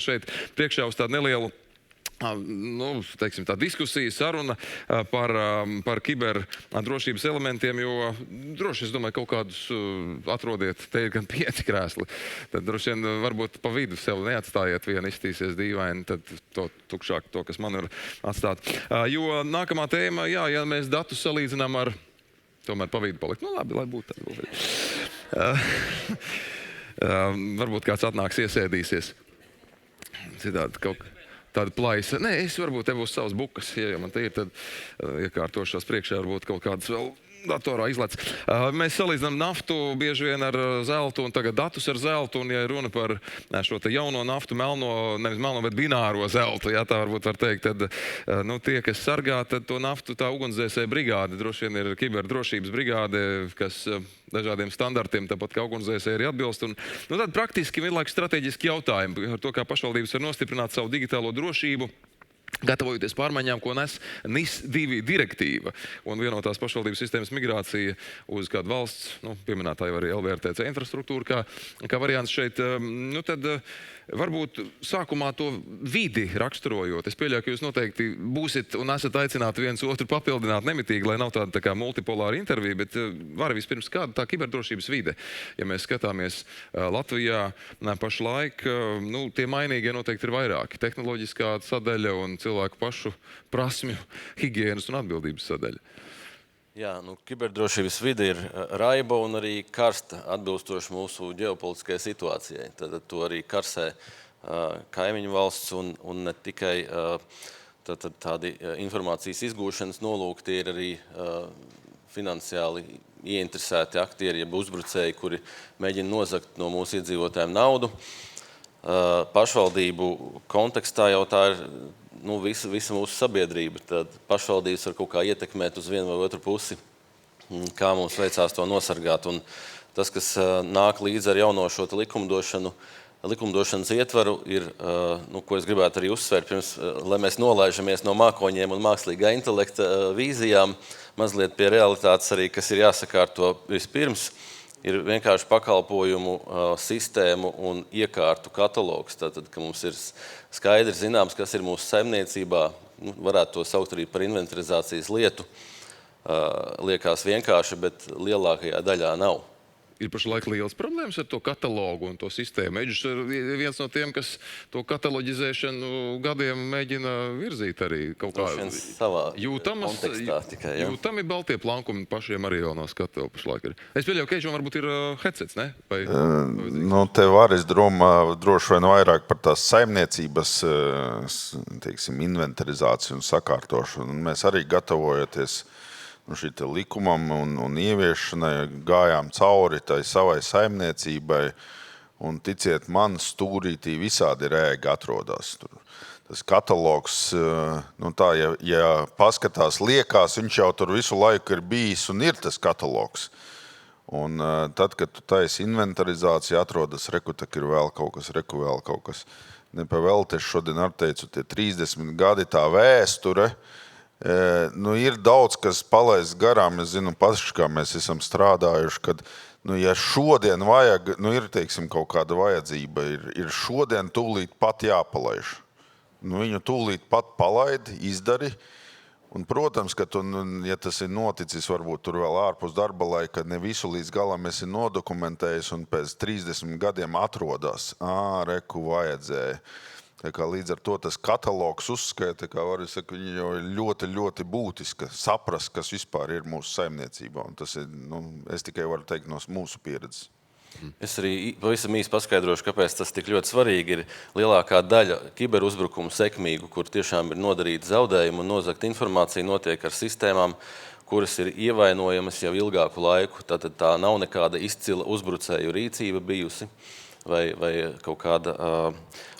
šeit priekšā uz tādu nelielu teiksim, tā diskusija, saruna par kiberdrošības elementiem, jo droši, es domāju, kaut kādus atrodiet, te ir gan 5 krēsli, tad droši vien varbūt pa vidu sev neatstājiet vienu, izstīsies dīvaini, tad to tukšāk, to, kas man ir atstāt. Jo nākamā tēma, jā, ja mēs datus salīdzinām ar, tomēr pa vidu palikt, nu labi, lai būtu tā. Varbūt kāds atnāks, iesēdīsies. Citādi kaut tāda plaisa. Nē, es varbūt te būs savas bukas, ja man te ir, tad iekārtošos priekšā varbūt kaut kādas vēl datorā izlec. Mēs salīdzinām naftu bieži vien ar zeltu un tagad datus ar zeltu, un ja runa par šo te jauno naftu, nevis melno, bet bināro zeltu, ja tā varbūt var teikt, tad tie, kas sargā, tad to naftu tā ugunsdzēsēja brigāde, droši vien ir kiberdrošības brigāde, kas dažādiem standartiem, tāpat kā ugunsdzēsēji arī atbilst. Un, tad praktiski vienlaikus strateģiski jautājumi par to, kā pašvaldības var nostiprināt savu digitālo drošību, gatavojoties pārmaiņām, ko nes NIS2 direktīva un vienotās pašvaldības sistēmas migrācija uz kādu valsts, pieminētāju arī LVRTC infrastruktūru, kā variants šeit, tad varbūt sākumā to vidi raksturojot. Es pieļauju, ka jūs noteikti būsit un esat aicināti viens otru papildināt nemitīgi, lai nav tāda tā kā multipolāra intervija, bet var vispirms kāda tā kiberdrošības vide. Ja mēs skatāmies Latvijā pašlaik, tie mainīgie noteikti ir vairāki. Tehnoloģiskā sadaļa un cilvēku pašu prasmju, higienas un atbildības sadaļa. Jā, kiberdrošības vide ir raiba un arī karsta, atbilstoši mūsu ģeopolitiskajai situācijai. Tad to arī karsē kaimiņu valsts un ne tikai tādi informācijas izgūšanas nolūki, tie ir arī finansiāli ieinteresēti aktieri, jeb uzbrucēji, kuri mēģina nozagt no mūsu iedzīvotājiem naudu. Pašvaldību kontekstā jau tā ir visa mūsu sabiedrība. Tad pašvaldības var kaut kā ietekmēt uz vienu vai otru pusi, kā mums veicās to nosargāt. Un tas, kas nāk līdz ar jauno šo likumdošanas ietvaru, ir, ko es gribētu arī uzsvērt, pirms, lai mēs nolaižamies no mākoņiem un mākslīgā intelekta vīzijām, mazliet pie realitātes arī, kas ir jāsakārto vispirms, ir vienkārši pakalpojumu sistēmu un iekārtu katalogs. Tātad, ka mums ir skaidri zināms, kas ir mūsu saimniecībā, varētu to saukt arī par inventarizācijas lietu. Liekas vienkārši, bet lielākajā daļā nav. Ir pašlaik liels problēmas ar to katalogu un to sistēmu. Edžs ir viens no tiem, kas to kataloģizēšanu gadiem mēģina virzīt arī kaut kā jūtami baltie plankumi pašiem arī jau no skatu pašlaik ir. Es pieļauju, ka Edžam varbūt ir headsets, ne? Te var, es droši vien vairāk par tās saimniecības, teiksim, inventarizāciju un sakārtošanu. Mēs arī gatavojoties šī likumam un ieviešanai gājām cauri tai savai saimniecībai, un ticiet man, stūrītī visādi rēgi atrodas. Tas katalogs, ja paskatās, liekas, viņš jau tur visu laiku ir bijis un ir tas katalogs. Un tad, kad tu taisi inventarizāciju, atrodas, tak ir vēl kaut kas. Nepavēlti, es šodien ar teicu, tie 30 gadi tā vēsture, ir daudz, kas palaist garām. Es zinu paši, kā mēs esam strādājuši, kad, ja šodien vajag, ir, teiksim, kaut kāda vajadzība, ir šodien tūlīt pat jāpalaiž. Viņu tūlīt pat palaidi, izdari. Un, protams, ka ja tas ir noticis, varbūt tur vēl ārpus darba laika, ne visu līdz galam esi nodokumentējis un pēc 30 gadiem atrodas. Reku vajadzēja. Līdz ar to tas katalogs uzskaita, viņa jau ir ļoti, ļoti būtiska saprast, kas vispār ir mūsu saimniecībā. Un tas ir, es tikai varu teikt no mūsu pieredzes. Es arī pavisam īsti paskaidrošu, kāpēc tas tik ļoti svarīgi ir. Lielākā daļa kiberuzbrukumu sekmīgu, kur tiešām ir nodarīta zaudējuma un nozagta informācija, notiek ar sistēmām, kuras ir ievainojamas jau ilgāku laiku. Tātad tā nav nekāda izcila uzbrucēju rīcība bijusi vai kaut kāda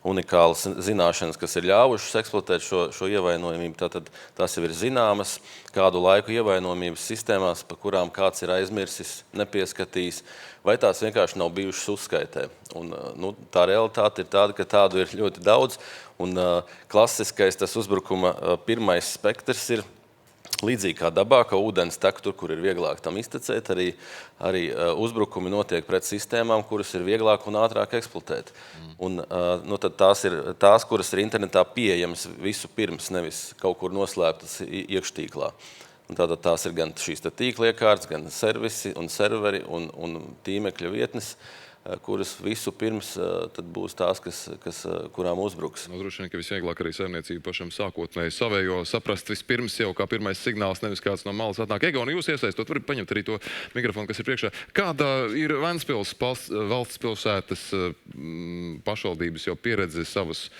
unikāla zināšanas, kas ir ļāvušas eksploatēt šo ievainojumību. Tātad tās jau ir zināmas kādu laiku ievainojumības sistēmās, pa kurām kāds ir aizmirsis, nepieskatījis, vai tās vienkārši nav bijušas uzskaitē. Un, tā realitāte ir tāda, ka tādu ir ļoti daudz, un klasiskais tas uzbrukuma pirmais spektrs ir līdzīgi kā dabā, ka ūdens tek tur, kur ir vieglāk tam iztecēt, arī uzbrukumi notiek pret sistēmām, kuras ir vieglāk un ātrāk eksploatēt. Un, tad tās ir tās, kuras ir internetā pieejamas visu pirms, nevis kaut kur noslēptas iekštīklā. Un tātad tās ir gan šīs tīkla iekārtas, gan servisi un serveri un tīmekļa vietnes, kuras visu pirms tad būs tās, kurām uzbruks. Droši vien, ka visvieglāk arī saimniecība pašam sākotnēji savējo saprast vispirms jau kā pirmais signāls, nevis kāds no malas atnāk. Egoni, jūs iesaistot, varat paņemt arī to mikrofonu, kas ir priekšā. Kāda ir Ventspils valsts pilsētas pašvaldības jau pieredze savas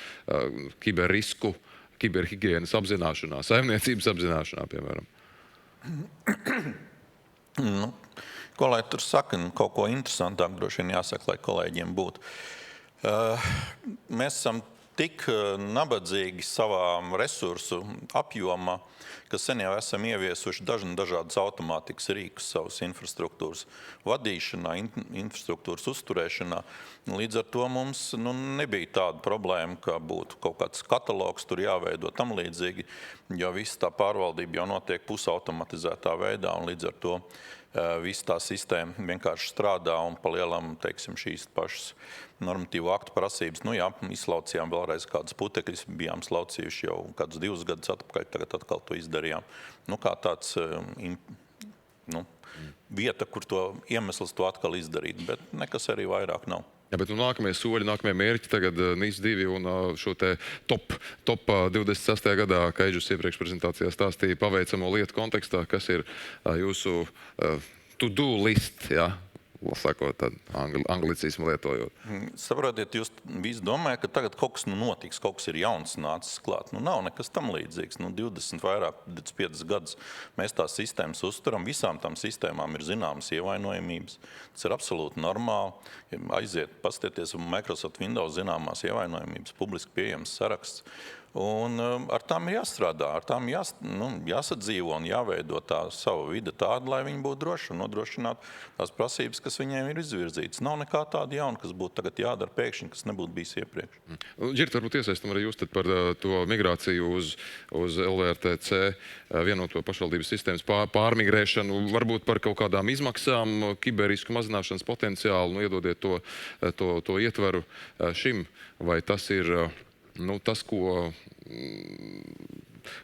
kiberrisku, kiberhigienas apzināšanā, saimniecības apzināšanā, piemēram? Ko lai tur saka, kaut ko interesantāk droši vien jāsaka, lai kolēģiem būtu. Mēs esam tik nabadzīgi savā resursu apjomā, ka sen jau esam ieviesuši dažādas automātikas rīkus savas infrastruktūras vadīšanā, infrastruktūras uzturēšanā. Līdz ar to mums nebija tāda problēma, ka būtu kaut kāds katalogs tur jāveido tam līdzīgi, jo visa tā pārvaldība jau notiek pusautomatizētā veidā, un līdz ar to visa tā sistēma vienkārši strādā un pa lielam, teiksim, šīs pašas normatīvu aktu prasības. Izslaucījām vēlreiz kādas putekļus, bijām slaucījuši jau kādus 2 gadus atpakaļ, tagad atkal to izdarījām. Kā tāds vieta, kur to iemesls to atkal izdarīt, bet nekas arī vairāk nav. Jā, bet nākamie soļi, nākamie mērķi tagad NIS2 un šo te top 26. gadā, kā Eidžus iepriekš prezentācijā stāstīja, paveicamo lietu kontekstā, kas ir jūsu to-do list, jā? Sakot, tad anglicismu lietojot. Saprotiet, jūs visi domājat, ka tagad kaut kas notiks, kaut kas ir jauns nācis klāt. Nav nekas tam līdzīgs. 25 gadus mēs tās sistēmas uzturam. Visām tām sistēmām ir zināmas ievainojamības. Tas ir absolūti normāli. Aiziet, paskatieties, Microsoft Windows zināmās ievainojamības, publiski pieejams saraksts. Un ar tām ir jāstrādā, ar tām jāsadzīvo un jāveido tā sava vide tāda, lai viņi būtu droši un nodrošinātu tās prasības, kas viņiem ir izvirzītas. Nav nekā tāda jauna, kas būtu tagad jādara pēkšņi, kas nebūtu bijis iepriekš. Ģirt, varbūt iesaistam arī jūs tad par to migrāciju uz LVRTC vienoto pašvaldības sistēmas pārmigrēšanu, varbūt par kaut kādām izmaksām, kiberrisku mazināšanas potenciālu, iedodiet to ietvaru šim, vai tas ir tas,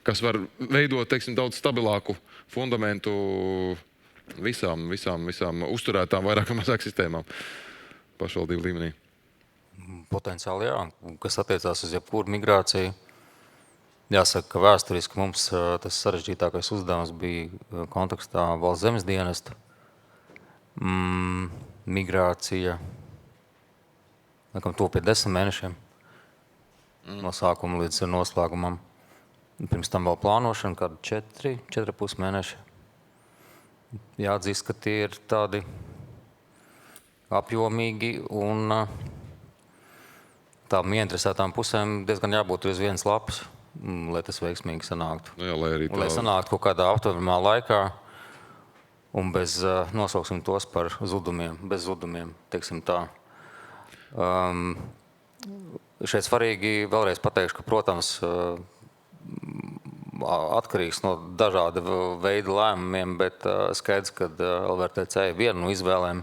kas var veidot, teiksim, daudz stabilāku fundamentu visām uzturētām vairāk vai mazāk sistēmām pašvaldību līmenī. Potenciāli, jā. Kas attiecās uz jebkuru migrāciju, jāsaka, ka vēsturiski mums tas sarežģītākais uzdevums bija kontekstā valsts zemes dienesta. Migrācija, to pie 10 mēnešiem. No sākuma līdz noslēgumam. Pirms tam vēl plānošana, kādu 4,5 mēneši. Jāatzīst, ka tie ir tādi apjomīgi un tām ieinteresētām pusēm diezgan jābūt uz vienas lapas, lai tas veiksmīgi sanāktu. Jā, lai sanāktu kaut kādā aptuvimā laikā un bez, nosauksim tos par zudumiem, bez zudumiem, teiksim tā. Šeit svarīgi vēlreiz pateikšu, ka, protams, atkarīgs no dažāda veida lēmumiem, bet skaidrs, ka LVRTC ir viena no izvēlēm.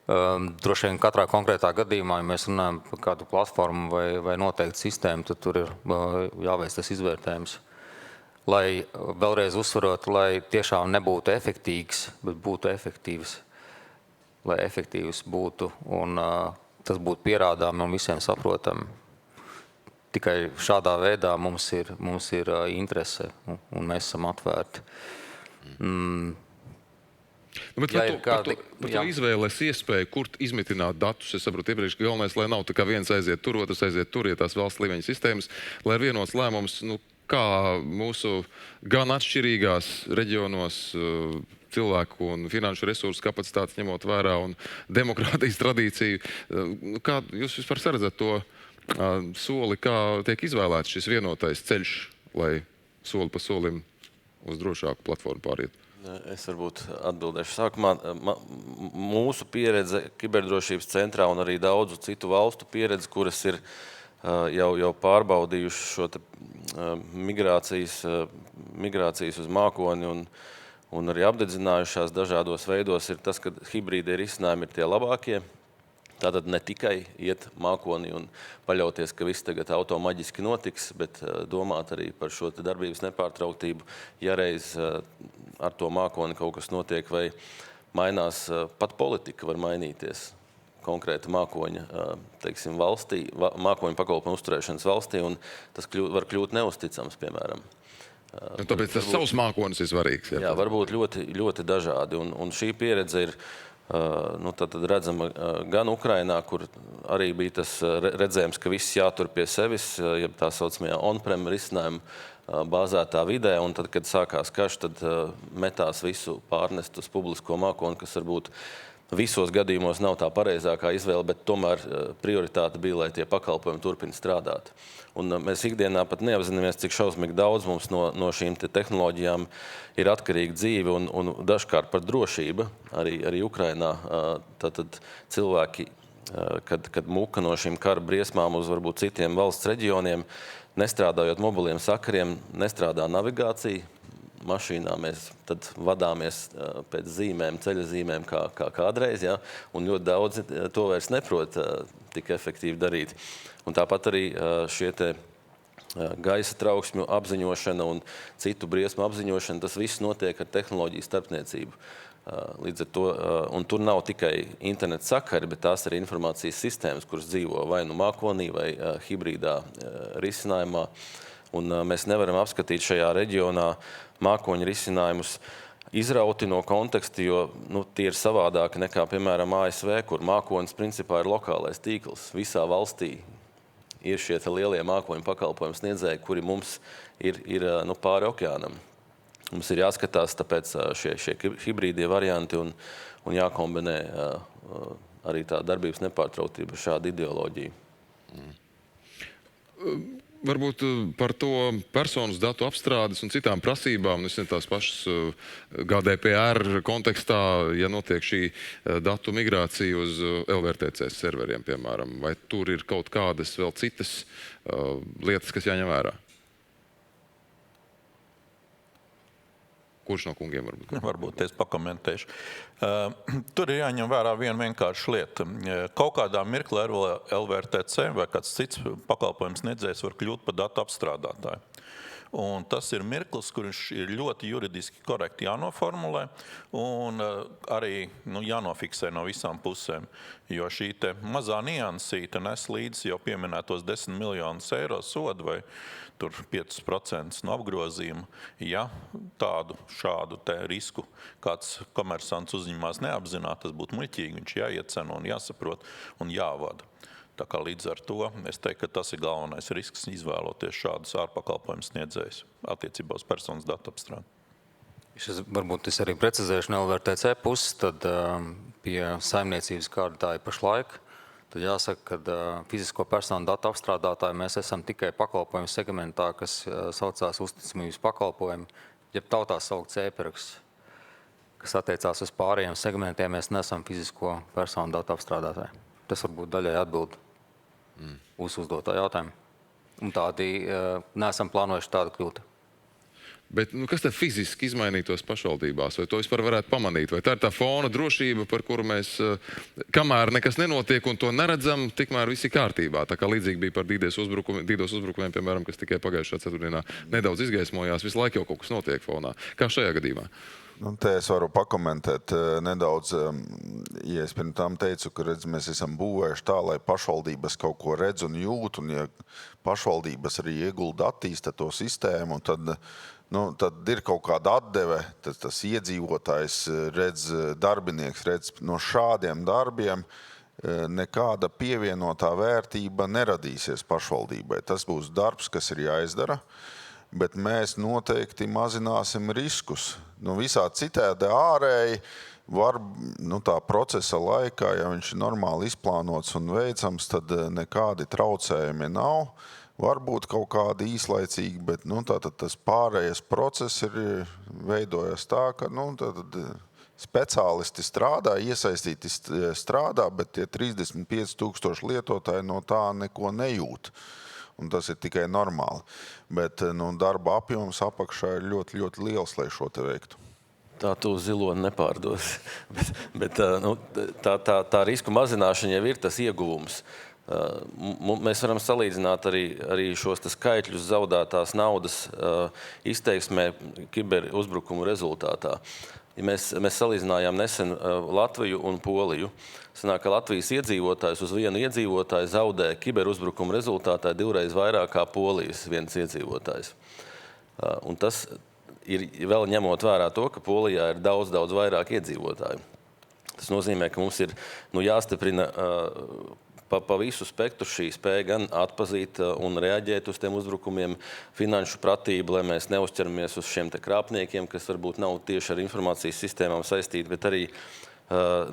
Droši vien katrā konkrētā gadījumā, ja mēs runājam par kādu platformu vai noteiktu sistēmu, tad tur ir jāveic tas izvērtējums. Lai vēlreiz uzsvarot, lai tiešām nebūtu efektīgs, bet būtu efektīvs. Lai efektīvs būtu un tas būtu pierādāmi un visiem saprotami. Tikai šādā veidā mums ir interese un mēs esam atvērti. Par to izvēles iespēju, kur izmitināt datus, es saprotu iepriekš, ka galvenais, lai nav tā kā viens aiziet tur, otrs aiziet tur, ja tās valsts līmeņa sistēmas, lai ir vienots lēmums, kā mūsu gan atšķirīgās reģionos cilvēku un finanšu resursu kapacitātes ņemot vērā un demokrātijas tradīciju. Kā jūs vispār saredzat to soli, kā tiek izvēlēts šis vienotais ceļš, lai soli pa solim uz drošāku platformu pāriet? Es varbūt atbildēšu sākumā. Mūsu pieredze kiberdrošības centrā un arī daudzu citu valstu pieredze, kuras ir jau pārbaudījuši šo migrācijas uz mākoni un arī apdedzinājušās dažādos veidos, ir tas, ka hibrīdie risinājumi ir tie labākie. Tātad ne tikai iet mākoni un paļauties, ka viss tagad automaģiski notiks, bet domāt arī par šo darbības nepārtrauktību, ja reiz ar to mākoni kaut kas notiek vai mainās, pat politika var mainīties konkrēta mākoņa, teiksim, valstī, mākoņa pakalpojumu uzturēšanas valstī, un tas var kļūt neusticams, piemēram. Tāpēc tas savs mākonis ir svarīgs. Jā, varbūt ļoti, ļoti dažādi, un šī pieredze ir tad redzama gan Ukrainā, kur arī bija tas redzējums, ka viss jātur pie sevis, ja tā saucamajā on-prem risinājuma bāzētā vidē, un tad, kad sākās karš, tad metās visu pārnest uz publisko mākoni, kas varbūt visos gadījumos nav tā pareizākā izvēle, bet tomēr prioritāte bija, lai tie pakalpojumi turpina strādāt. Un mēs ikdienā pat neapzināmies, cik šausmīgi daudz mums no šīm tehnoloģijām ir atkarīga dzīve un dažkārt par drošību. Arī Ukrainā tātad cilvēki, kad muka no šīm kara briesmām uz varbūt citiem valsts reģioniem, nestrādājot mobiliem sakariem, nestrādā navigācija. Mašīnā mēs tad vadāmies pēc zīmēm, ceļa zīmēm kā kādreiz, ja? Un ļoti daudzi to vairs neprot tik efektīvi darīt. Un tāpat arī šie gaisa trauksmju apziņošana un citu briesmu apziņošana, tas viss notiek ar tehnoloģiju starpniecību. Līdz ar to, un tur nav tikai interneta sakari, bet tās ir informācijas sistēmas, kuras dzīvo vai nu mākonī vai hibrīdā risinājumā. Un mēs nevaram apskatīt šajā reģionā mākoņu risinājumus izrauti no konteksta, jo tie ir savādāki nekā, piemēram, ASV, kur mākonis principā ir lokālais tīkls. Visā valstī ir šie lielie mākoņu pakalpojumu sniedzēji, kuri mums ir pāri okeānam. Mums ir jāskatās tāpēc šie hibrīdie varianti un jākombinē arī tā darbības nepārtrauktība ar šādu ideoloģiju. Varbūt par to personas datu apstrādes un citām prasībām, tās pašas GDPR kontekstā, ja notiek šī datu migrācija uz LVRTC serveriem, piemēram, vai tur ir kaut kādas vēl citas lietas, kas jāņem vērā? Kurš no kungiem varbūt? Varbūt es pakomentēšu. Tur ir jāņem vērā viena vienkārša lieta. Kaut kādā mirklī LVRTC vai kāds cits pakalpojums sniedzējs var kļūt par datu apstrādātāju. Un tas ir mirklis, kurš ir ļoti juridiski korekti jānoformulē un arī jānofiksē no visām pusēm. Jo šī mazā niansīte nes līdz jau pieminētos 10 miljonus eiro sodu vai tur 5% no apgrozījuma, ja šādu risku kāds komersants uzņemās neapzināti, tas būtu muļķīgi, viņš jāieceno un jāsaprot un jāvada. Tā kā līdz ar to es teiktu, ka tas ir galvenais risks izvēloties šādus ārpakalpojumu sniedzējus attiecībā uz personas datu apstrādi. Varbūt es arī precizēšu no LVRTC puses, tad pie saimniecības kāda tā ir pašlaik. Tad jāsaka, ka fizisko personu datu apstrādātāji mēs esam tikai pakalpojumu segmentā, kas saucās uzticamības pakalpojumi, jeb tautā saukts e-paraksts, kas attiecās uz pārējiem segmentiem, mēs nesam fizisko personu datu apstrādātāji. Tas varbūt daļai atbild uz uzdotā jautājumu. Un tādi neesam plānojuši tādu kļūt. Bet kas tad fiziski izmainītos pašvaldībās? Vai to vispār varētu pamanīt? Vai tā ir tā fona drošība, par kuru mēs, kamēr nekas nenotiek un to neredzam, tikmēr viss ir kārtībā? Tā kā līdzīgi bija par DDoS uzbrukumiem, piemēram, kas tikai pagājušā ceturtdienā nedaudz izgaismojās, visu laiku jau kaut kas notiek fonā. Kā šajā gadījumā? Te es varu pakomentēt nedaudz, ja es pirms tam teicu, ka mēs esam būvējuši tā, lai pašvaldības kaut ko redz un jūt, un ja pašvaldības arī iegulda attīsta to sistēmu, tad ir kaut kāda atdeve, tad tas iedzīvotājs redz, darbinieks redz no šādiem darbiem, nekāda pievienotā vērtība neradīsies pašvaldībai. Tas būs darbs, kas ir jāizdara. Bet mēs noteikti mazināsim riskus. Visā citādi ārēji var tā procesa laikā, ja viņš ir normāli izplānots un veicams, tad nekādi traucējumi nav. Varbūt kaut kādi īslaicīgi, bet tātad tas pārējais process ir veidojas tā, ka speciālisti strādā, iesaistīti strādā, bet tie 35,000 lietotāji no tā neko nejūt. Un tas ir tikai normāli. Bet darba apjoms apakšā ir ļoti, ļoti liels, lai šo te veiktu. Tā tu ziloni nepārdos. bet tā risku mazināšana jau ir tas ieguvums. Mēs varam salīdzināt arī šos skaitļus zaudētās naudas izteiksmē kiberuzbrukumu rezultātā. Ja mēs salīdzinājām nesen Latviju un Poliju, sanāk, ka Latvijas iedzīvotājs uz vienu iedzīvotāju zaudē kiberuzbrukumu rezultātā 2 reizes vairāk kā Polijas viens iedzīvotājs. Un tas ir vēl ņemot vērā to, ka Polijā ir daudz vairāk iedzīvotāju. Tas nozīmē, ka mums ir jāstiprina pa visu spektru šī spēja gan atpazīt un reaģēt uz tiem uzbrukumiem, finanšu pratību, lai mēs neuzķeramies uz šiem te krāpniekiem, kas varbūt nav tieši ar informācijas sistēmām saistīti, bet arī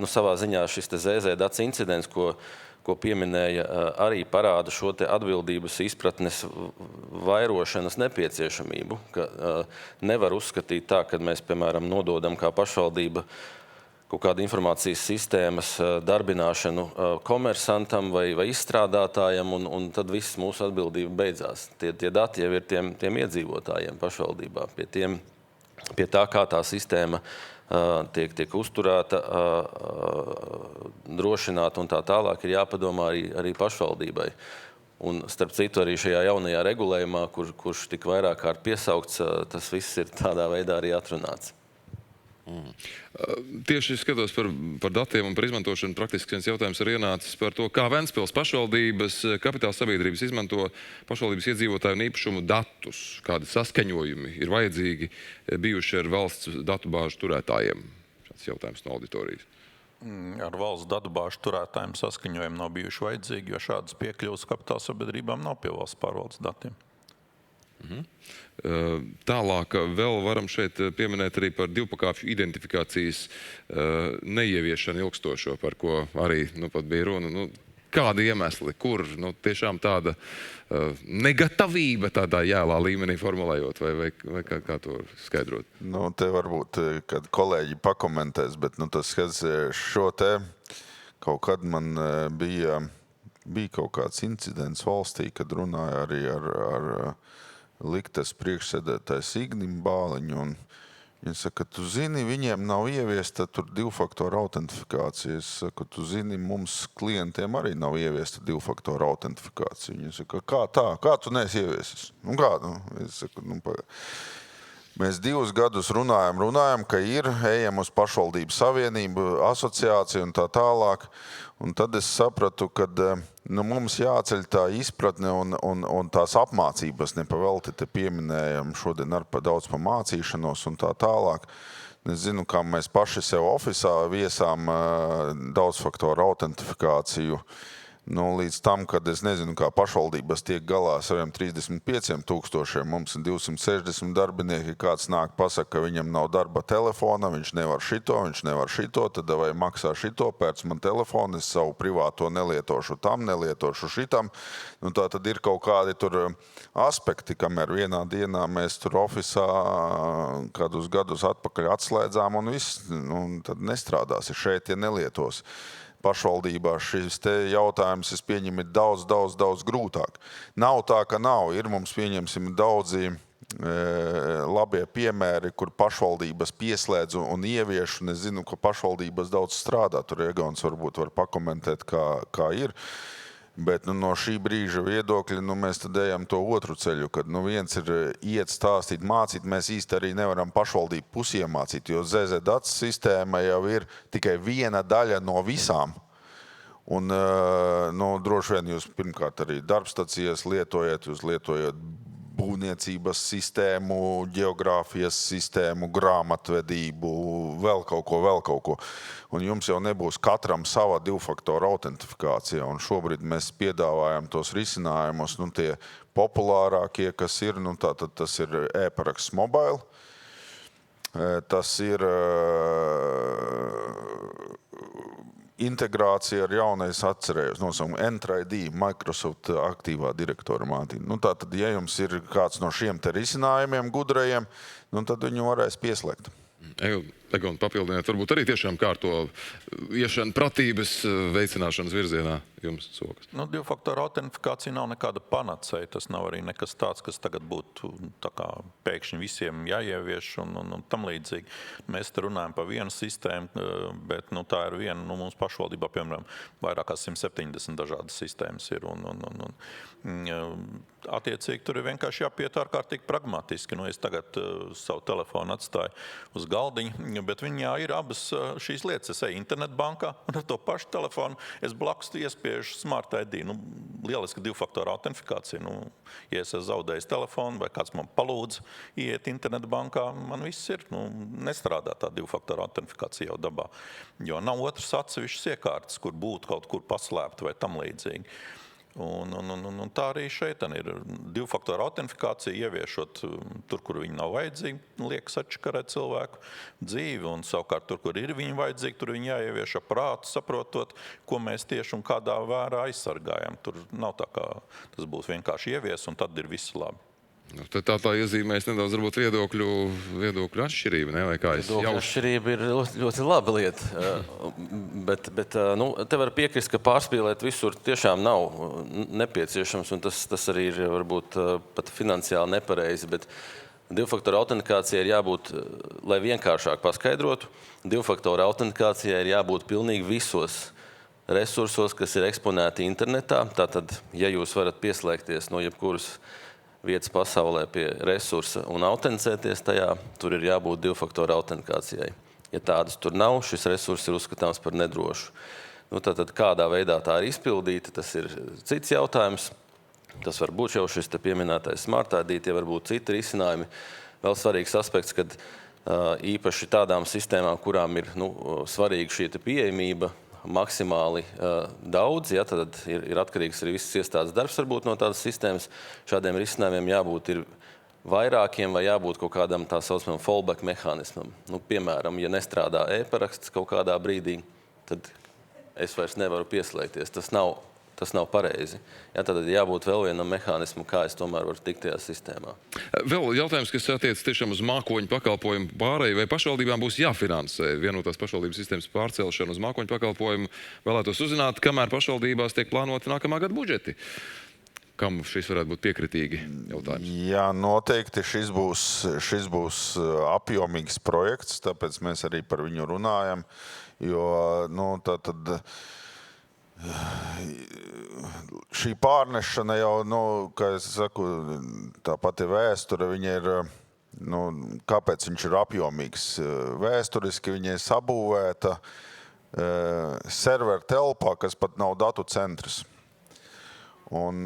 savā ziņā šis ZZDats incidents, ko pieminēja, arī parāda šo te atbildības izpratnes vairošanas nepieciešamību, ka nevar uzskatīt tā, kad mēs, piemēram, nododam kā pašvaldība kaut kādu informācijas sistēmas darbināšanu komersantam vai izstrādātājam, un tad viss mūsu atbildība beidzās. Tie dati jau ir tiem iedzīvotājiem pašvaldībā, pie tā, kā tā sistēma tiek uzturēta, drošināta un tā tālāk, ir jāpadomā arī pašvaldībai. Un starp citu arī šajā jaunajā regulējumā, kurš tik vairāk kārt piesaukts, tas viss ir tādā veidā arī atrunāts. Tieši skatos par datiem un par izmantošanu. Praktiski viens jautājums ir ienācis par to, kā Ventspils pašvaldības kapitāla sabiedrības izmanto pašvaldības iedzīvotāju un īpašumu datus, kādi saskaņojumi ir vajadzīgi bijuši ar valsts datubāžu turētājiem. Šāds jautājums no auditorijas. Ar valsts datubāžu turētājiem saskaņojumi nav bijuši vajadzīgi, jo šādas piekļuvas kapitāla sabiedrībām nav pie valsts pārvaldes datiem. Tālāk vēl varam šeit pieminēt arī par divpakāpju identifikācijas neieviešanu ilgstošo, par ko arī pat bija runa. Kādi iemesli, kur tiešām tāda negatavība tādā jēlā līmenī formulējot, vai kā to skaidrot? Te varbūt, kad kolēģi pakomentēs, bet tas, kas šo te kaut kad man bija kaut kāds incidents valstī, kad runāja arī ar liktas priekšsēdētājs Ignim Bāliņu, un viņi saka, tu zini, viņiem nav ieviesta tur 2-faktoru autentifikācija. Es saku, tu zini, mums klientiem arī nav ieviesta 2-faktoru autentifikācija. Viņi saka, kā tā? Kā tu neesi ieviesis? Es saku, mēs 2 gadus runājam, ka ejam uz pašvaldību savienību, asociāciju un tā tālāk. Un tad es sapratu, ka mums jāceļ tā izpratne un tās apmācības, nepavelti te pieminējam šodien ar daudz pamācīšanos un tā tālāk. Es zinu, kā mēs paši sev ofisā viesām daudzfaktoru autentifikāciju. Līdz tam, kad es nezinu, kā pašvaldības tiek galā ar saviem 35,000, mums ir 260 darbinieki, kāds nāk pasaka, ka viņam nav darba telefona, viņš nevar šito, tad vai maksā šito, pēc man telefonu, es savu privāto nelietošu tam, nelietošu šitam. Tā tad ir kaut kādi tur aspekti, kamēr vienā dienā mēs tur ofisā kādus gadus atpakaļ atslēdzām un viss, tad nestrādās, šeit nelietos. Pašvaldībā šis te jautājums, es pieņemu, ir daudz grūtāk. Nav tā, ka nav. Ir mums, pieņemsim, daudzi labie piemēri, kur pašvaldības pieslēdz un ievieš, un es zinu, ka pašvaldības daudz strādā. Tur Egons varbūt var pakomentēt, kā ir. Bet no šī brīža viedokļa mēs tad ejam to otru ceļu, kad viens ir iet stāstīt, mācīt, mēs īsti arī nevaram pašvaldību pusi iemācīt, jo ZZDats sistēma jau ir tikai viena daļa no visām. Un droši vien jūs pirmkārt arī darbstacijas lietojat, jūs lietojat būvniecības sistēmu, geogrāfijas sistēmu, grāmatvedību, vēl kaut ko. Un jums jau nebūs katram sava 2-faktoru autentifikācija. Un šobrīd mēs piedāvājam tos risinājumus, tie populārākie, kas ir, tātad tas ir e-paraksts mobile, tas ir integrācija ar jaunais atcerējos, nosaukumu Entra-ID, Microsoft aktīvā direktora mātība. Tātad, ja jums ir kāds no šiem te risinājumiem gudrajiem, tad viņu varēs pieslēgt. Egon, papildiniet, varbūt arī tiešām kārto iešana pratības veicināšanas virzienā jums sokas. Divfaktora autentifikācija nav nekāda panacēja. Tas nav arī nekas tāds, kas tagad būtu tā kā pēkšņi visiem jāievieš un tam līdzīgi. Mēs te runājam par vienu sistēmu, bet tā ir viena, mums pašvaldībā, piemēram, vairāk kā 170 dažādas sistēmas ir. Attiecīgi tur ir vienkārši jāpiet ārkārtīgi pragmatiski. Es tagad savu telefonu atstāju uz galdiņu, bet viņā ir abas šīs lietas. Es eju internetbankā un ar to pašu telefonu es blakus iespiežu Smart ID. Lieliska divfaktora autentifikācija. Ja es zaudēju telefonu vai kāds man palūdz iet internetbankā, man viss ir. Nestrādā tā divfaktora autentifikācija jau dabā. Jo nav otras atsevišķas iekārtas, kur būtu kaut kur paslēpta vai tam līdzīgi. Un tā arī šeit ir divfaktora autentifikācija, ieviešot tur, kur viņi nav vajadzīgi, liekas atškarēt cilvēku dzīvi, un savukārt tur, kur ir viņi vajadzīgi, tur viņi jāievieš ar prātu, saprotot, ko mēs tieši un kādā vērā aizsargājam. Tur nav tā, kā tas būs vienkārši ievies, un tad ir viss labi. Tā iezīmēs nedaudz varbūt viedokļu atšķirība, ne? Vai kā es jau... Atšķirība ir ļoti laba lieta, bet te var piekrist, ka pārspīlēt visur tiešām nav nepieciešams, un tas arī ir varbūt pat finansiāli nepareizi, bet divfaktora autentikācija ir jābūt, lai vienkāršāk paskaidrotu, divfaktora autentikācijai ir jābūt pilnīgi visos resursos, kas ir eksponēti internetā. Tātad, ja jūs varat pieslēgties no jebkuras vietas pasaulē pie resursa un autenticēties tajā, tur ir jābūt divfaktora autentikācijai. Ja tādas tur nav, šis resurs ir uzskatāms par nedrošu. Tātad kādā veidā tā ir izpildīta, tas ir cits jautājums. Tas var būt jau šis te pieminētais Smart ID, tie var būt citi risinājumi. Vēl svarīgs aspekts, kad īpaši tādām sistēmām, kurām ir svarīga šī pieejamība, maksimāli daudz, tad ir atkarīgs arī visas iestādes darbs varbūt no tādas sistēmas. Šādiem risinājumiem jābūt ir vairākiem vai jābūt kaut kādam tā saucamam fallback mehānismam. Piemēram, ja nestrādā e-paraksts kaut kādā brīdī, tad es vairs nevaru pieslēgties. Tas nav pareizi. Tad jābūt vēl vienam mehānismam, kā es tomēr varu tikt tajā sistēmā. Vēl jautājums, kas attiecas tiešām uz mākoņu pakalpojumu pārēju, vai pašvaldībām būs jāfinansē vienotās pašvaldības sistēmas pārcelšanu uz mākoņu pakalpojumu? Vēlētos uzzināt, kamēr pašvaldībās tiek plānoti nākamā gada budžeti. Kam šis varētu būt piekritīgi jautājums? Jā, noteikti šis būs apjomīgs projekts, tāpēc mēs arī par viņu runājam, jo šī pārnešana jau, kā es saku, tā pati vēsture, viņa ir, kāpēc viņš ir apjomīgs? Vēsturiski viņa ir sabūvēta serveru telpā, kas pat nav datu centrs. Un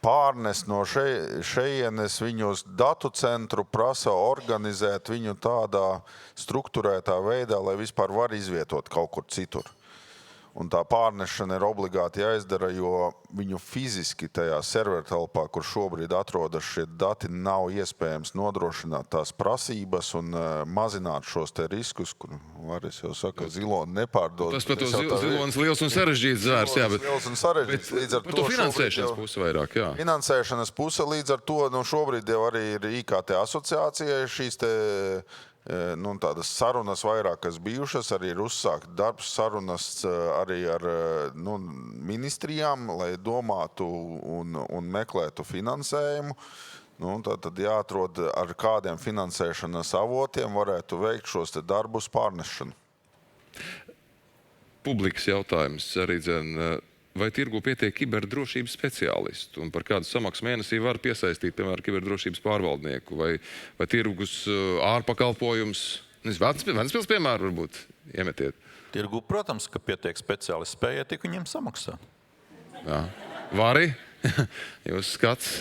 pārnest no šejienes viņu uz datu centru prasa organizēt viņu tādā strukturētā veidā, lai vispār var izvietot kaut kur citur. Un tā pārnešana ir obligāti jāizdara, jo viņu fiziski tajā servertelpā, kur šobrīd atrodas šie dati, nav iespējams nodrošināt tās prasības un mazināt šos te riskus, kur Varis jau saka, ziloni nepārdod. Tas pat zilonis liels un sarežģīts zvērs, jā, bet liels un sarežģīts. Līdz ar to finansēšanas puse vairāk, jā. Finansēšanas puse līdz ar to, šobrīd jau arī ir IKT asociācijai šīs te tādas sarunas vairākas bijušas, arī ir uzsākt darbs sarunas arī ar ministrijām, lai domātu un meklētu finansējumu. Tad jāatrod, ar kādiem finansēšanas avotiem varētu veikt šos te darbus pārnešanu. Publikas jautājums arī vai tirgu pietiek kiberdrošības speciālistu un par kādu samaksu mēnesī var piesaistīt, piemēram, kiberdrošības pārvaldnieku vai tirgus ārpakalpojums? Ventspils piemēru varbūt iemetiet. Tirgu, protams, ka pietiek speciālisti, spējiet tik viņiem samaksā. Jā. Vari? Jūs skats,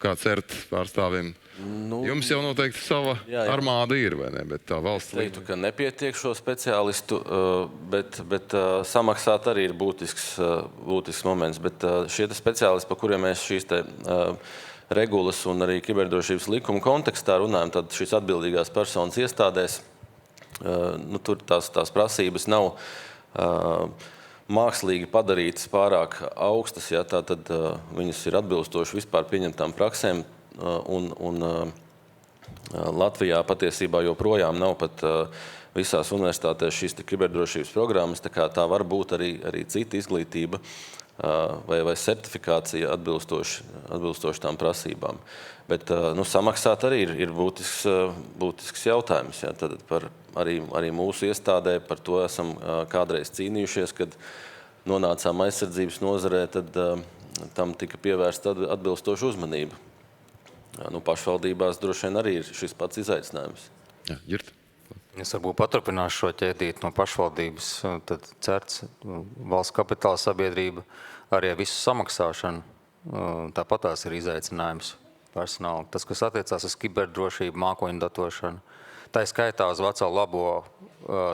kā CERT pārstāvim. Jums jau noteikti sava armāda ir, vai ne? Bet tā valsts teiktu, ka nepietiek šo speciālistu, bet samaksāt arī ir būtisks moments. Bet šie speciālisti, par kuriem mēs šīs te regulas un arī kiberdrošības likuma kontekstā runājam, tad šīs atbildīgās personas iestādēs, tur tās prasības nav mākslīgi padarītas pārāk augstas, tad viņas ir atbilstoši vispār pieņemtām praksēm un Latvijā patiesībā joprojām nav pat visās universitātēs šīs kiberdrošības programmas, tā kā tā var būt arī cita izglītība vai certifikācija atbilstoši tām prasībām. Bet samaksāt arī ir būtisks jautājums. Ja? Tad arī mūsu iestādē par to esam kādreiz cīnījušies, kad nonācām aizsardzības nozarē, tad tam tika pievērsta atbilstoša uzmanība. Pašvaldībās droši vien arī ir šis pats izaicinājums. Jā, Ģirt. Es varbūt paturpināšu šo ķēdīt no pašvaldības, tad CERTS, valsts kapitāla sabiedrība, arī visu samaksāšanu. Tāpat tās ir izaicinājums personāli. Tas, kas attiecās uz kiberdrošību, mākoņu datošanu, tā skaitā uz veco labo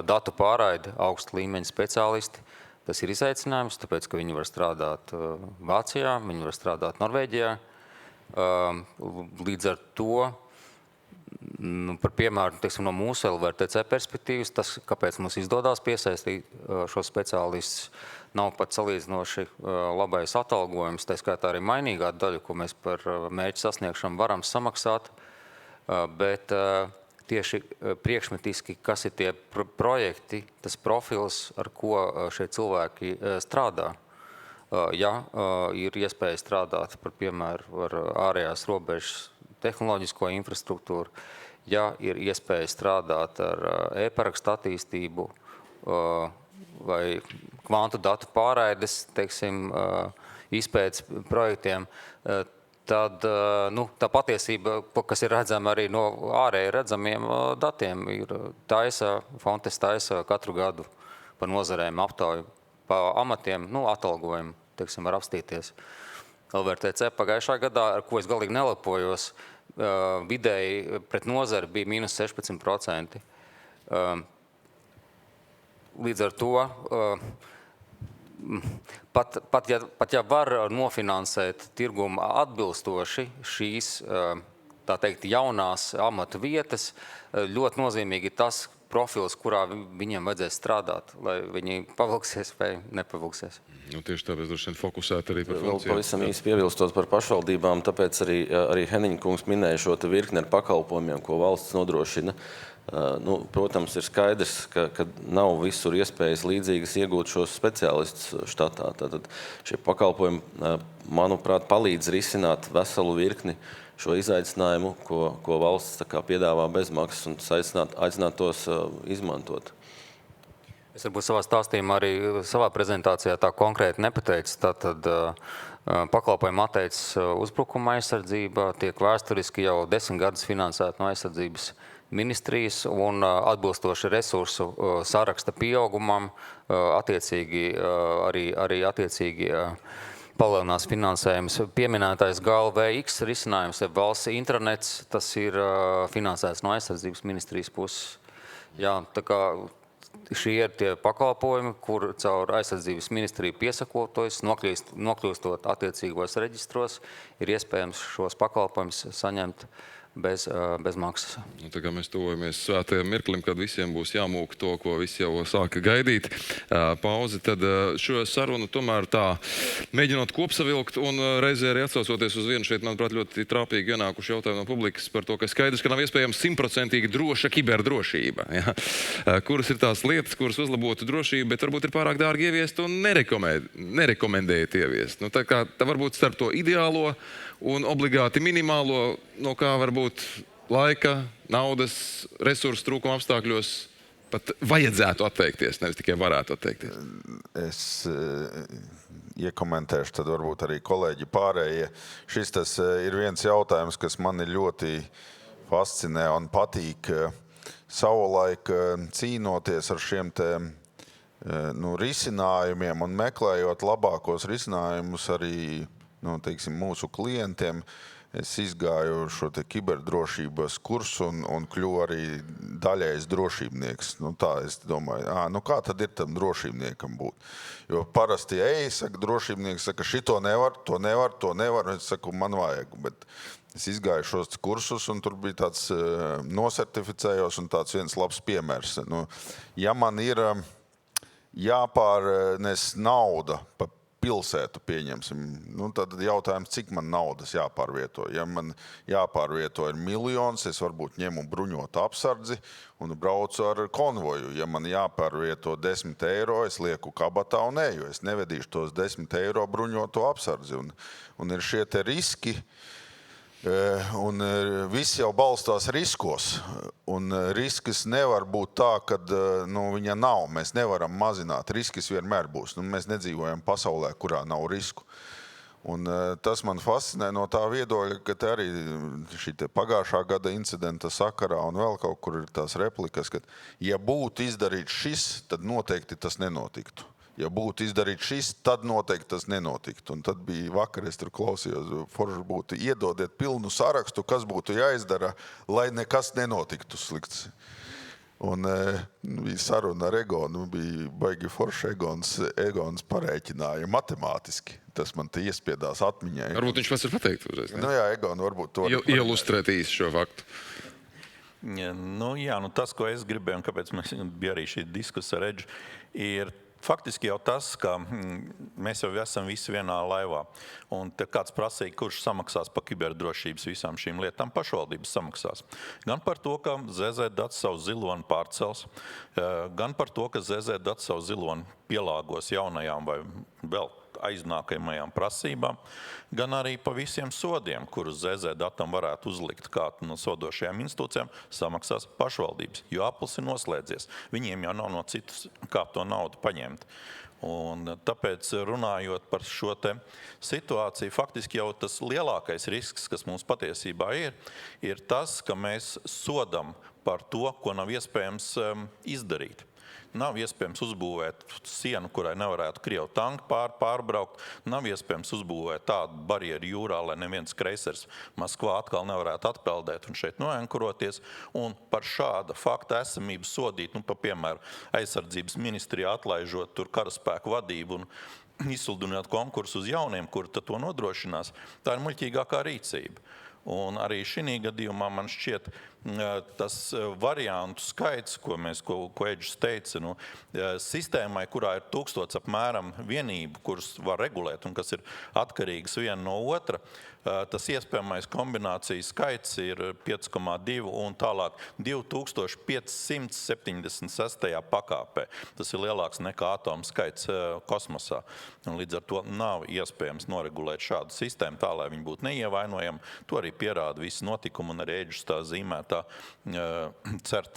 datu pārraidi, augsta līmeņa speciālisti, tas ir izaicinājums, tāpēc, ka viņi var strādāt Vācijā, viņi var strādāt Norvēģijā. Līdz ar to, par piemēru, teiksim, no mūsu LVRTC perspektīvas, tas, kāpēc mums izdodās piesaistīt šos speciālistus, nav pat salīdzinoši labais atalgojums, tā skaitā arī mainīgā daļa, ko mēs par mērķu sasniegšanu varam samaksāt, bet tieši priekšmetiski, kas ir tie projekti, tas profils, ar ko šie cilvēki strādā. Ja ir iespēja strādāt, par piemēru, ar ārējās robežas tehnoloģisko infrastruktūru, ja ir iespēja strādāt ar e-parakstu attīstību vai kvantu datu pārraides, teiksim, izpētes projektiem, tad tā patiesība, kas ir redzama arī no ārēji redzamiem datiem, ir Fontes taisa katru gadu par nozarēm aptauju, pa amatiem, atalgojumu. Teiksim, var apstīties. LVRTC pagājušā gadā, ar ko es galīgi nelepojos, vidēji pret nozari bija mīnus 16%. Līdz ar to, pat ja var nofinansēt tirgumu atbilstoši šīs, tā teikt, jaunās amatu vietas, ļoti nozīmīgi tas profils, kurā viņiem vajadzēs strādāt, lai viņi pavilksies vai nepavilksies. Tieši tāpēc droši vien fokusēt arī par funkcijām. Pavisam īsti piebilstot par pašvaldībām, tāpēc arī Henniņa kungs minēja šo virkni ar pakalpojumiem, ko valsts nodrošina. Protams, ir skaidrs, ka nav visur iespējas līdzīgas iegūt šos speciālistus štatā. Tātad šie pakalpojumi, manuprāt, palīdz risināt veselu virkni šo izaicinājumu, ko valsts piedāvā bezmaksas un aicināt tos izmantot. Es varbūt savā stāstījumā arī savā prezentācijā tā konkrēti nepateicu. Tātad pakalpojuma atteicis uzbrukuma aizsardzība tiek vēsturiski jau 10 gadus finansēta no aizsardzības ministrijas un atbilstoši resursu saraksta pieaugumam, attiecīgi arī attiecīgi palielinās finansējums. Pieminētais GLVX risinājums, valsts intranets, tas ir finansēts no aizsardzības ministrijas puses. Jā, tā kā šie ir tie pakalpojumi, kur caur aizsardzības ministriju piesakotojas, nokļūstot attiecīgos reģistros, ir iespējams šos pakalpojumus saņemt bez maksas. Tā kā mēs tuvojamies svētajam mirklim, kad visiem būs jāmūk to, ko visi jau sāka gaidīt, pauzi, tad šo sarunu tomēr tā mēģinot kopsavilkt un reizē arī atsaucoties uz vienu šeit, manuprāt, ļoti trāpīgi ienākuši jautājumu no publikas par to, ka skaidrs, ka nav iespējams 100% droša kiberdrošība. Ja? Kuras ir tās lietas, kuras uzlabotu drošību, bet varbūt ir pārāk dārgi ieviest un nerekomendējat ieviest. Tā varbūt starp to ideālo un obligāti minimālo, no kā varbūt laika, naudas, resursu trūkuma apstākļos pat vajadzētu atteikties, nevis tikai varētu atteikties. Es iekomentēšu, tad varbūt arī kolēģi pārējie. Šis tas ir viens jautājums, kas mani ļoti fascinē un patīk. Savulaik cīnoties ar šiem te risinājumiem un meklējot labākos risinājumus arī teiksim, mūsu klientiem, es izgāju šo te kiberdrošības kursu un kļuvu arī daļējs drošībnieks. Tā es domāju, kā tad ir tam drošībniekam būt? Jo parasti saka, drošībnieks saka, šito nevar, to nevar, es saku, man vajag, bet es izgāju šos kursus un tur bija tāds nosertificējos un tāds viens labs piemērs. Ja man ir jāpārnes nauda pa pilsētu pieņemsim. Tad jautājums, cik man naudas jāpārvieto. Ja man jāpārvieto ir 1 miljons, es varbūt ņemu bruņotu apsardzi un braucu ar konvoju. Ja man jāpārvieto 10 eiro, es lieku kabatā un eju. Es nevedīšu tos 10 eiro bruņoto apsardzi. Un ir šie te riski, un viss jau balstās riskos. Un risks nevar būt tā, ka viņa nav. Mēs nevaram mazināt. Riskis vienmēr būs. Mēs nedzīvojam pasaulē, kurā nav risku. Un tas man fascinē no tā viedoļa, ka arī šī pagājušā gada incidenta sakarā un vēl kaut kur ir tās replikas, ka ja būtu izdarīts šis, tad noteikti tas nenotiktu. Ja būtu izdarīts šis, tad noteikti tas nenotiktu. Un tad bija vakar, es tur klausījos, forši būtu iedodiet pilnu sarakstu, kas būtu jāizdara, lai nekas nenotiktu slikts. Un bija saruna ar Egonu, bija baigi forši Egons parēķināja matemātiski. Tas man te iespiedās atmiņai. Varbūt viņš pats ir pateikt uzreiz. Jā, Egon, varbūt to ilustrēt īsi šo faktu. Tas, ko es gribēju, un kāpēc bija arī šī diskusija ar Edžu, ir faktiski jau tas, ka mēs jau esam visi vienā laivā. Un te kāds prasīja, kurš samaksās par kiberdrošības visām šīm lietām, pašvaldības samaksās. Gan par to, ka ZZ Dats savu ziloni pārcels, gan par to, ka ZZ Dats savu ziloni pielāgos jaunajām vai vēl aiznākamajām prasībām, gan arī pa visiem sodiem, kurus ZZ Datam varētu uzlikt kādu no sodošajām institūcijām, samaksās pašvaldības, jo Apples ir noslēdzies. Viņiem jau nav no citus, kā to naudu paņemt. Un tāpēc runājot par šo te situāciju, faktiski jau tas lielākais risks, kas mums patiesībā ir tas, ka mēs sodam par to, ko nav iespējams izdarīt. Nav iespējams uzbūvēt sienu, kurai nevarētu Krievu tanku pārbraukt. Nav iespējams uzbūvēt tādu barjeru jūrā, lai neviens kreisers Maskvā atkal nevarētu atpeldēt un šeit noenkuroties. Un par šāda fakta esamību sodīt, piemēram, aizsardzības ministrijā atlaižot tur karaspēku vadību un izsludināt konkursu uz jauniem, kuri to nodrošinās, tā ir muļķīgākā rīcība. Un arī šī gadījumā man šķiet tas variantu skaits, ko Edžs teica, sistēmai, kurā ir 1000 apmēram vienību, kuras var regulēt un kas ir atkarīgas viena no otra, tas iespējamais kombinācijas skaits ir 5,2 un tālāk 2576. pakāpē. Tas ir lielāks nekā atomu skaits kosmosā. Un līdz ar to nav iespējams noregulēt šādu sistēmu tā, lai viņi būtu neievainojami. To arī pierāda visi notikumi un arī Edžs tā zīmētā cert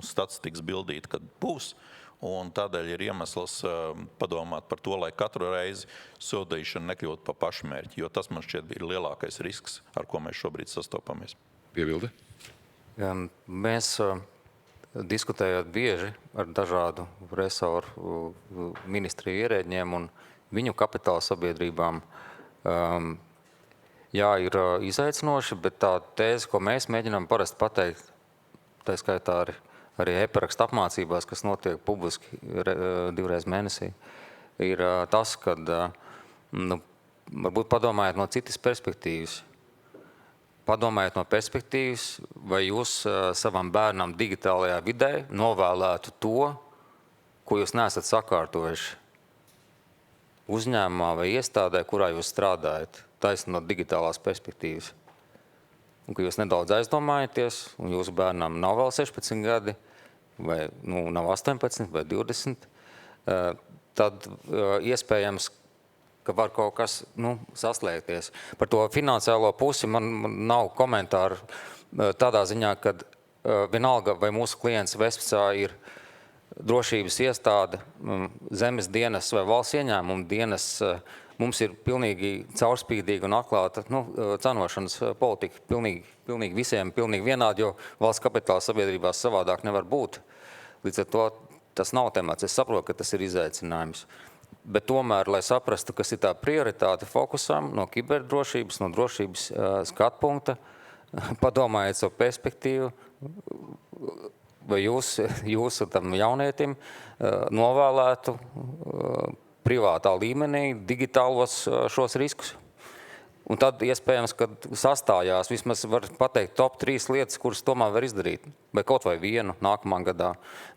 statistikas bildīt, kad būs. Un tādēļ ir iemesls padomāt par to, lai katru reizi sodīšana nekļūtu par pašmērķi, jo tas man šķiet ir lielākais risks, ar ko mēs šobrīd sastopamies. Piebilde? Mēs diskutējot bieži ar dažādu resoru ministriju ierēģiem un viņu kapitāla sabiedrībām, ir izaicinoši, bet tā tēze, ko mēs mēģinām parasti pateikt, tā skaitā arī e-parakstu apmācībās, kas notiek publiski 2 reizes mēnesī, ir tas, ka varbūt padomājiet no citas perspektīvas. Padomājiet no perspektīvas, vai jūs savam bērnam digitālajā vidē novēlētu to, ko jūs neesat sakārtojuši uzņēmumā vai iestādē, kurā jūs strādājat. Taisni no digitālās perspektīvas. Un, ka jūs nedaudz aizdomājaties, un jūsu bērnam nav vēl 16 gadi, vai nav 18 vai 20, tad iespējams, ka var kaut kas saslēgties. Par to finansiālo pusi man nav komentāru tādā ziņā, ka vienalga, vai mūsu klients Vespsā ir drošības iestāde, zemes dienas vai valsts ieņēmuma dienas, mums ir pilnīgi caurspīdīga un atklāta cenošanas politika pilnīgi visiem, pilnīgi vienādi, jo valsts kapitāla sabiedrībās savādāk nevar būt. Līdz ar to tas nav temats. Es saprotu, ka tas ir izaicinājums. Bet tomēr, lai saprastu, kas ir tā prioritāte fokusam no kiberdrošības, no drošības skatpunkta, padomājiet savu perspektīvu, vai jūsu tam jaunietim novēlētu privātā līmenī digitālos šos riskus. Un tad iespējams, ka sastājās, vismaz var pateikt top 3 lietas, kuras tomēr var izdarīt. Vai kaut vai vienu nākamā gadā.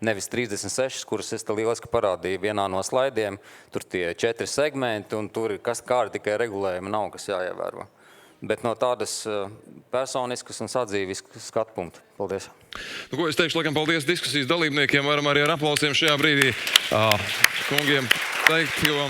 Nevis 36, kuras es te lieliski parādīju vienā no slaidiem. Tur tie 4 segmenti un tur ir kādi tikai regulējumi nav, kas jāievēro. Bet no tādas personiskas un sadzīviskas skatu punktu. Paldies. Nu, ko es teikšu, laikam, paldies diskusijas dalībniekiem. Varam arī ar aplausiem šajā brīdī kungiem teikt, jo